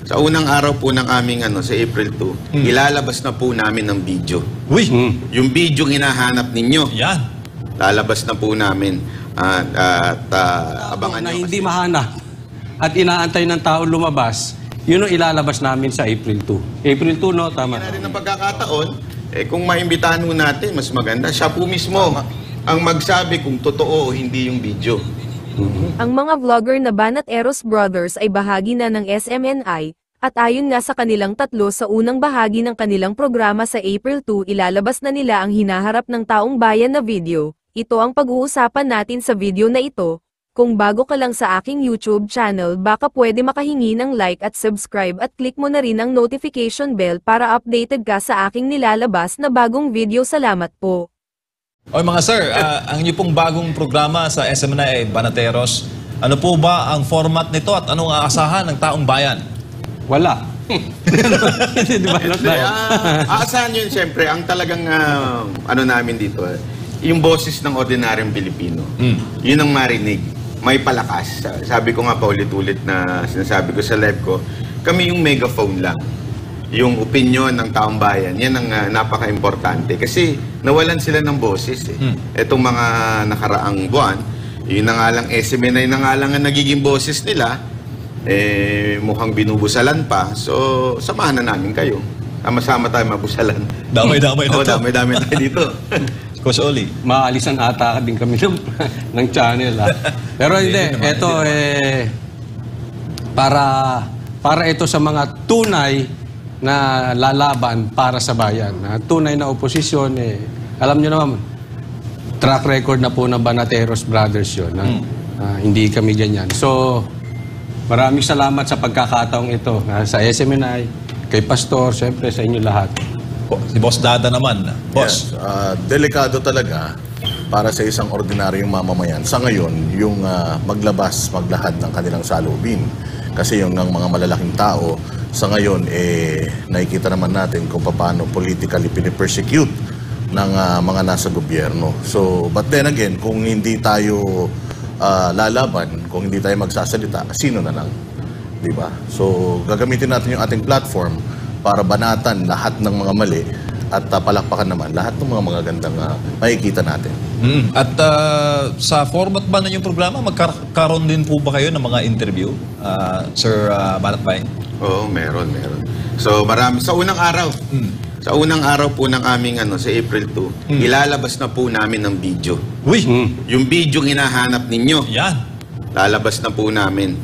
Sa unang araw po ng aming sa April 2, ilalabas na po namin ng video. Uy! Yung video hinahanap ninyo, Yan. lalabas na po namin. Abangan na nyo hindi kasi. mahanap at inaantay ng tao lumabas, yun ang ilalabas namin sa April 2. April 2, no? Tama. Kaya rin ang pagkakataon, kung maimbitahan mo natin, mas maganda. Siya po mismo ang magsabi kung totoo o hindi yung video. Ang mga vlogger na Banat Eros Brothers ay bahagi na ng SMNI, at ayon nga sa kanilang tatlo sa unang bahagi ng kanilang programa sa April 2 ilalabas na nila ang hinaharap ng taong bayan na video. Ito ang pag-uusapan natin sa video na ito. Kung bago ka lang sa aking YouTube channel baka pwede makahingi ng like at subscribe at click mo na rin ang notification bell para updated ka sa aking nilalabas na bagong video. Salamat po. Oy mga sir, ang inyo pong bagong programa sa SMNI Banateros, ano po ba ang format nito at anong aasahan ng taong bayan? Wala. Di ba? Aasahan yun siyempre, ang talagang namin dito, yung boses ng ordinaryong Pilipino. Yun ang marinig. May palakas. Sabi ko nga pa ulit-ulit na sinasabi ko sa live ko, kami yung megaphone lang. Yung opinion ng taong bayan, yan ang napaka-importante. Kasi nawalan sila ng boses. Itong mga nakaraang buwan, yun na nga lang, SMNI na nga lang ang nagiging boses nila, mukhang binubusalan pa. So, samahan na namin kayo. Sama-sama tayo mabusalan. Damay-damay na to. Damay-damay tayo dito. Coach Oli. Maalisan ata din kami ng channel. Pero hindi, ito para ito sa mga tunay na lalaban para sa bayan. Tunay na oposisyon, alam nyo naman, track record na po ng Banateros Brothers yun. Hindi kami ganyan. So, maraming salamat sa pagkakataong ito. Sa SMNI, kay Pastor, siyempre sa inyo lahat. Si Boss Dada naman. Boss. Yes, delikado talaga para sa isang ordinaryong mamamayan. Sa ngayon, yung maglahad ng kanilang salubin. Kasi yung ng mga malalaking tao, sa ngayon, nakikita naman natin kung paano politically pinipersecute ng mga nasa gobyerno. So, but then again, kung hindi tayo lalaban, kung hindi tayo magsasalita, sino na lang? Diba? So, gagamitin natin yung ating platform para banatan lahat ng mga mali at palakpakan naman lahat ng mga magagandang makikita natin. At sa format ba na yung programa, magkaroon din po ba kayo ng mga interview, Sir Banatbay? Oo, meron. So, marami. Sa unang araw po ng aming sa April 2, ilalabas na po namin ng video. Uy! Yung video hinahanap ninyo, Yan. lalabas na po namin.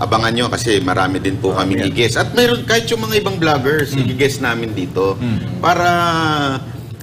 Abangan nyo kasi marami din po kami i-guest. At mayroon kahit yung mga ibang vloggers, i-guest namin dito. Para,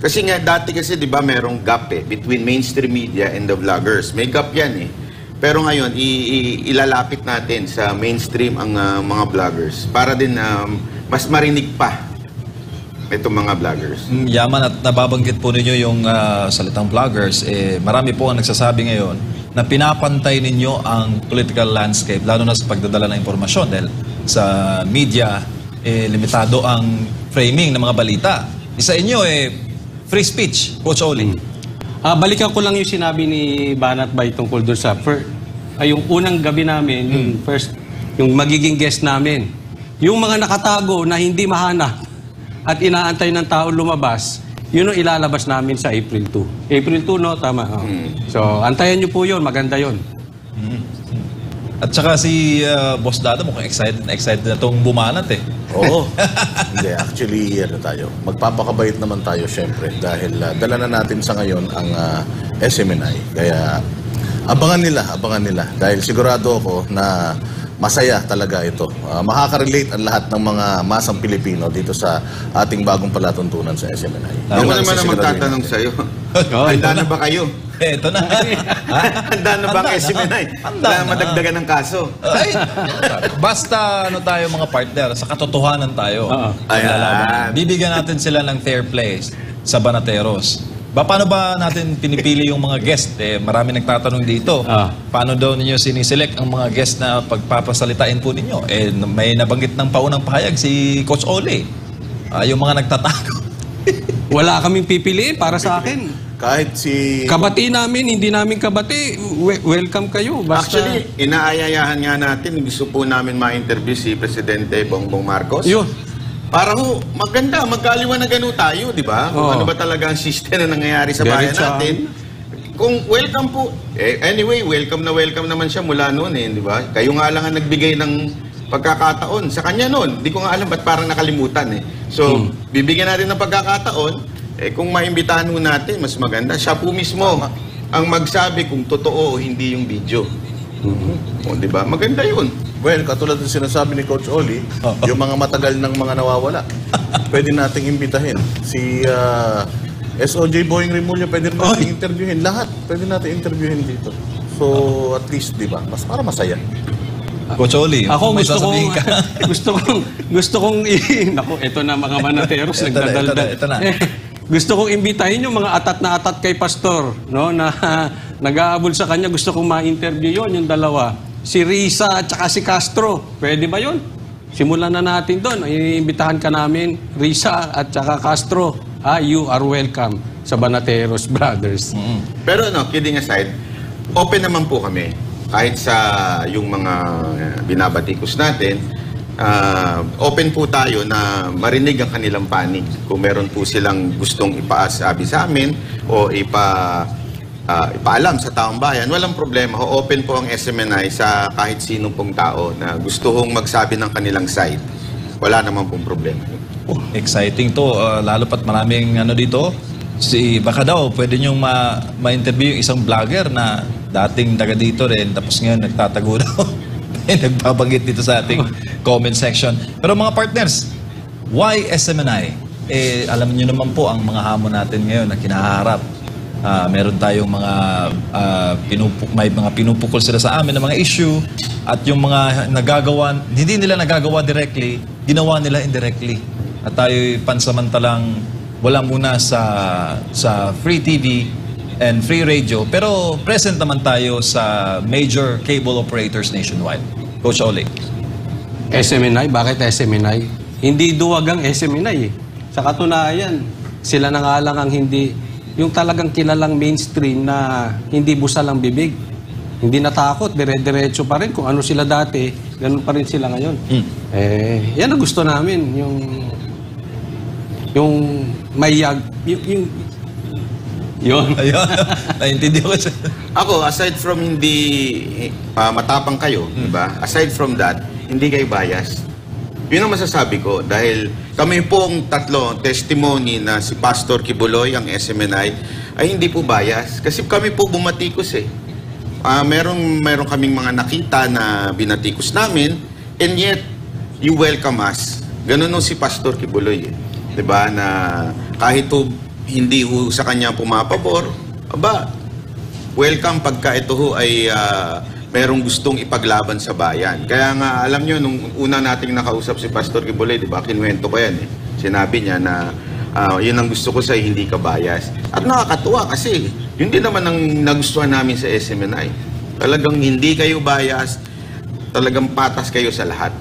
kasi nga dati kasi di ba merong gap between mainstream media and the vloggers. May gap yan Pero ngayon, ilalapit natin sa mainstream ang mga vloggers para din mas marinig pa itong mga vloggers. Yaman at nababanggit po ninyo yung salitang vloggers. Marami po ang nagsasabi ngayon na pinapantay ninyo ang political landscape, lalo na sa pagdadala ng impormasyon dahil sa media, limitado ang framing ng mga balita. Isa inyo, free speech, Coach Oli. Balikan ko lang yung sinabi ni Banat Bay tungkol doon sa yung unang gabi namin, yung magiging guest namin. Yung mga nakatago na hindi mahanap at inaantay ng tao lumabas, yun ang ilalabas namin sa April 2. April 2, no? Tama. So, antayan nyo po yun. Maganda yun. At saka si Boss Dada mukhang excited na itong bumanat Oo. Hindi, actually, magpapakabait naman tayo syempre dahil dala na natin sa ngayon ang SMNI. Kaya abangan nila dahil sigurado ako na masaya talaga ito. Makaka-relate ang lahat ng mga masang Pilipino dito sa ating bagong palatuntunan sa SMNI. Ako naman ang magtatanong sa'yo. Handa na ba kayo? Ito na. Handa na ba ang SMNI? Handa na madagdagan ng kaso. Ay, basta tayo mga partner, sa katotohanan tayo. Ayan. Bibigyan natin sila ng fair play sa Banateros. Paano ba natin pinipili yung mga guest? Marami nagtatanong dito. Paano daw ninyo siniselect ang mga guest na pagpapasalitain po ninyo? May nabanggit ng paunang pahayag si Coach Ole. Yung mga nagtatago. Wala kaming pipiliin para sa akin. Kahit si... Kabati namin, hindi namin kabati, welcome kayo. Basta, Actually, inaayayahan nga natin, gusto po namin ma-interview si Presidente Bongbong Marcos. yun. Para ho, maganda, magkaliwanagan ho tayo, di ba? Kung Oo. ano ba talaga ang system na nangyayari sa bayan Diretsahan. natin. Kung welcome po, anyway, welcome naman siya mula noon di ba? Kayo nga lang ang nagbigay ng pagkakataon sa kanya noon. Di ko nga alam ba't parang nakalimutan So, bibigyan natin ng pagkakataon, kung maimbitahan ho natin, mas maganda. Siya po mismo ang magsabi kung totoo o hindi yung video. O, di ba? Maganda yun. Well, katulad ng sinasabi ni Coach Oli, yung mga matagal ng mga nawawala, pwede nating imbitahin. Si SOJ Boying Rimulyo, pwede rin natin interviewin. Lahat, pwede natin interviewin dito. So, at least, di ba? Mas para masaya. Coach Oli, Ako may gusto kong, sasabihin ka. gusto kong, naku, ito na mga Banateros, Ito na, nagdadaldal. ito na. Gusto kong imbitahin yung mga atat kay Pastor, no, na nag-aabol sa kanya. Gusto kong ma-interview yon yung dalawa. Si Risa at saka si Castro. Pwede ba yon? Simulan na natin doon. Iimbitahan ka namin, Risa at saka Castro. You are welcome sa Banateros Brothers. Pero kidding aside, open naman po kami. Kahit sa yung mga binabatikos natin, open po tayo na marinig ang kanilang panig. Kung meron po silang gustong ipaasabi sa amin o ipaalam sa taong bayan, walang problema. Open po ang SMNI sa kahit sino pong tao na gusto hong magsabi ng kanilang side. Wala naman pong problema. Exciting to, lalo pat maraming dito. Baka daw, pwede niyong ma-interview yung isang vlogger na dating taga dito rin, tapos ngayon nagtatago daw. Nagbabanggit dito sa ating comment section. Pero mga partners, why SMNI? Alam niyo naman po ang mga hamon natin ngayon na kinaharap. Meron tayong may mga pinupukol sila sa amin ng mga issue at yung mga nagagawa, hindi nila nagagawa directly, ginawa nila indirectly. At tayo'y pansamantalang wala muna sa free TV and free radio, pero present naman tayo sa major cable operators nationwide. Coach Oli. SMNI? Bakit SMNI? Hindi duwag ang SMNI. Sa katunayan, sila na nga lang ang hindi, yung talagang kilalang mainstream na hindi busal ang bibig. Hindi natakot, dire-diretso pa rin. Kung ano sila dati, ganun pa rin sila ngayon. Yan ang gusto namin. Yung mayag, yun. Ayun. Naintindihan ko siya. Ako, aside from hindi matapang kayo, di ba? Aside from that, hindi kayo bias. Yun ang masasabi ko dahil kami pong tatlo testimony na si Pastor Kibuloy, ang SMNI, ay hindi po bias. Kasi kami po bumatikos Meron kaming mga nakita na binatikos namin and yet, you welcome us. Ganun si Pastor Kibuloy. Di ba? Na kahit hindi sa kanya pumapabor, welcome pagka ito ay merong gustong ipaglaban sa bayan. Kaya nga, alam nyo, nung una nating nakausap si Pastor Kibuloy, di ba, kinwento ko yan Sinabi niya na yun ang gusto ko sa'yo, hindi ka bias. At nakakatuwa kasi, yun din naman ang nagustuhan namin sa SMNI. Talagang hindi kayo bias, talagang patas kayo sa lahat.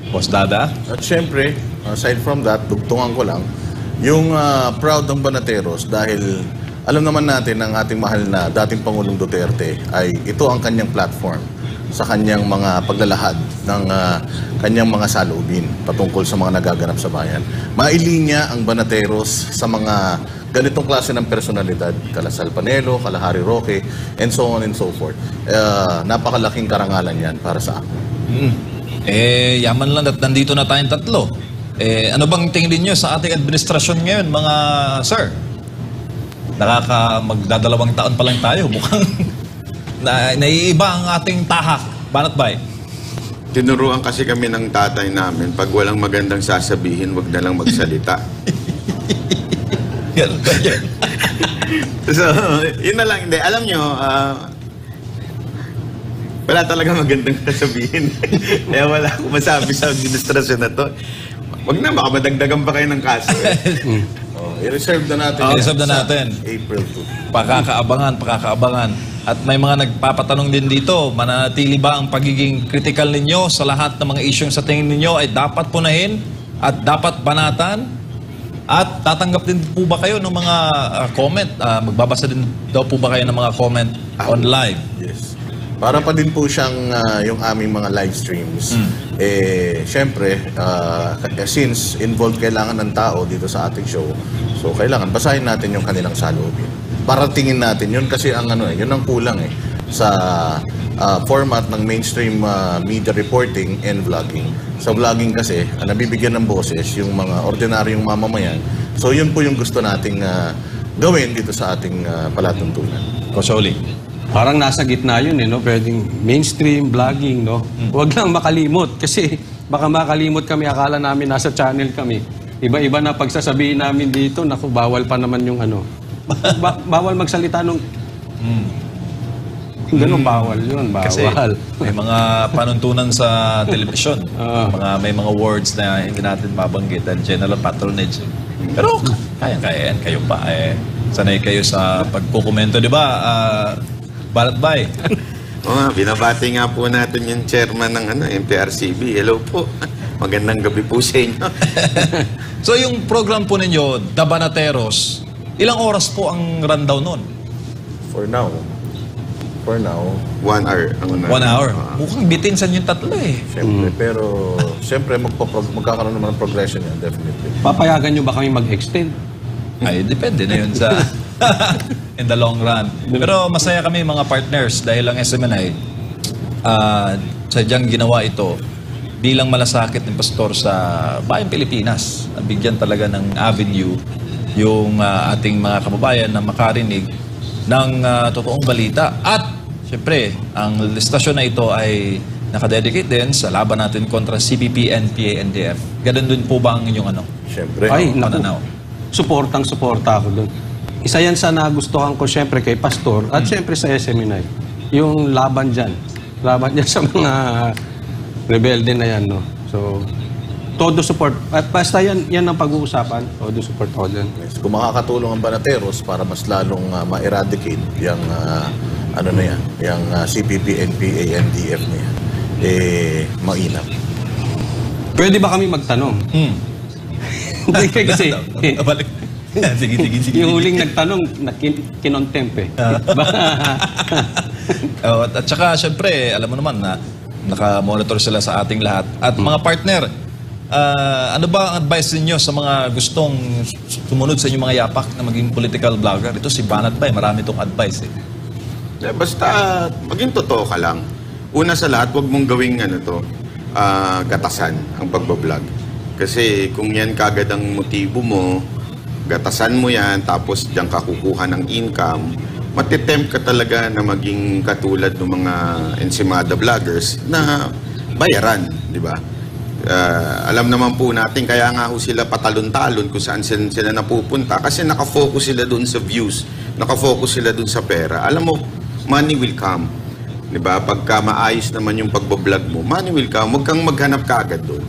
Boss Dada? At syempre, aside from that, dugtungan ko lang, yung proud ng Banateros dahil alam naman natin ng ating mahal na dating Pangulong Duterte ay ito ang kanyang platform sa kanyang mga paglalahad ng kanyang mga saloobin patungkol sa mga nagaganap sa bayan. Mailinya ang Banateros sa mga ganitong klase ng personalidad, kala Sal Panelo, kala Harry Roque, and so on and so forth. Napakalaking karangalan yan para sa akin. Yaman lang at nandito na tayong tatlo. Ano bang tingin niyo sa ating administrasyon ngayon, mga sir? Magdadalawang taon pa lang tayo. Mukhang naiiba ang ating tahak. Banat Bay? Tinuruan kasi kami ng tatay namin, pag walang magandang sasabihin, wag na lang magsalita. Ganun ba yan? So, yun na lang. Hindi, alam nyo, wala talaga magandang sasabihin. Kaya wala akong masabi sa administrasyon na to. Wag na, baka madagdagan pa kayo ng kaso. I-reserve na natin. I-reserve na natin. April 2. Pakakaabangan. At may mga nagpapatanong din dito, mananatili ba ang pagiging critical ninyo sa lahat ng mga isyong sa tingin ninyo ay dapat punahin at dapat banatan? At tatanggap din po ba kayo ng mga comment? Magbabasa din daw po ba kayo ng mga comment on live? Yes. Para pa din po siyang yung aming mga live streams. Syempre, since involved kailangan ng tao dito sa ating show, so kailangan basahin natin yung kanilang saloobin. Para tingin natin yun kasi ang yun ang kulang sa format ng mainstream media reporting and vlogging. Sa vlogging kasi, nabibigyan ng boses yung mga ordinaryong mamamayan. So yun po yung gusto nating gawin dito sa ating palatuntunan. Coach Oli. Parang nasa gitna yun, no? Pwedeng mainstream, vlogging, no? Huwag lang makalimot kasi baka makalimot kami, akala namin nasa channel kami. Iba-iba na pagsasabihin namin dito, naku, bawal pa naman yung bawal magsalita nung... Ganun, bawal yun, bawal. Kasi may mga panuntunan sa telebisyon. May mga words na hindi natin mabanggit dahil general patronage. Pero kaya-kaya yan. Kayo pa sanay kayo sa pagkukomento, di ba? Balatbay. Oo nga, binabati nga po natin yung chairman ng MPRCB. Hello po. Magandang gabi po sa inyo. So yung program po ninyo, The Banateros, ilang oras po ang rundown nun? For now, 1 hour. 1 hour. Mukhang bitinsan yung tatlo syempre. Pero syempre, magkakaroon naman ng progression yan, definitely. Papayagan nyo ba kami mag-extend? Ay, depende na yun sa in the long run. Pero masaya kami mga partners dahil ang SMNI sadyang ginawa ito bilang malasakit ng pastor sa bayang Pilipinas. Bigyan talaga ng avenue yung ating mga kababayan na makarinig ng totoong balita. At syempre, ang istasyon na ito ay nakadedicate din sa laban natin kontra CPP, NPA, NDF. Ganun din po ba ang inyong Syempre. Ay, pananaw? Suportang-suporta ako doon. Isa yan sa nagustuhan ko syempre kay Pastor at syempre sa SMNI. Yung laban dyan. Laban dyan sa mga rebelde na yan, no? So, todo support. At basta yan ang pag-uusapan. Todo support ako dyan. Yes. Kung makakatulong ang Banateros para mas lalong ma-eradicate yung yung CPP, NPA, NDF na yan, mainam. Pwede ba kami magtanong? Hindi kasi... Balik. Sige. Yung huling nagtanong, kinontempt At saka, syempre, alam mo naman na naka-monitor sila sa ating lahat. At mga partner, ano ba ang advice niyo sa mga gustong sumunod sa inyong mga yapak na maging political vlogger? Ito si Banat Bay, marami itong advice Basta, maging totoo ka lang. Una sa lahat, huwag mong gawing gatasan ang pagbablog. Kasi kung yan kagad ang motibo mo, gatasan mo yan, tapos diyan ka kukuha ng income, matitempt ka talaga na maging katulad ng mga ensimada vloggers na bayaran, di ba? Alam naman po natin, kaya nga sila patalon-talon kung saan sila napupunta kasi nakafocus sila dun sa views, nakafocus sila dun sa pera. Alam mo, money will come. Di ba? Pagka maayos naman yung pagbablog mo, money will come. Huwag kang maghanap kaagad doon.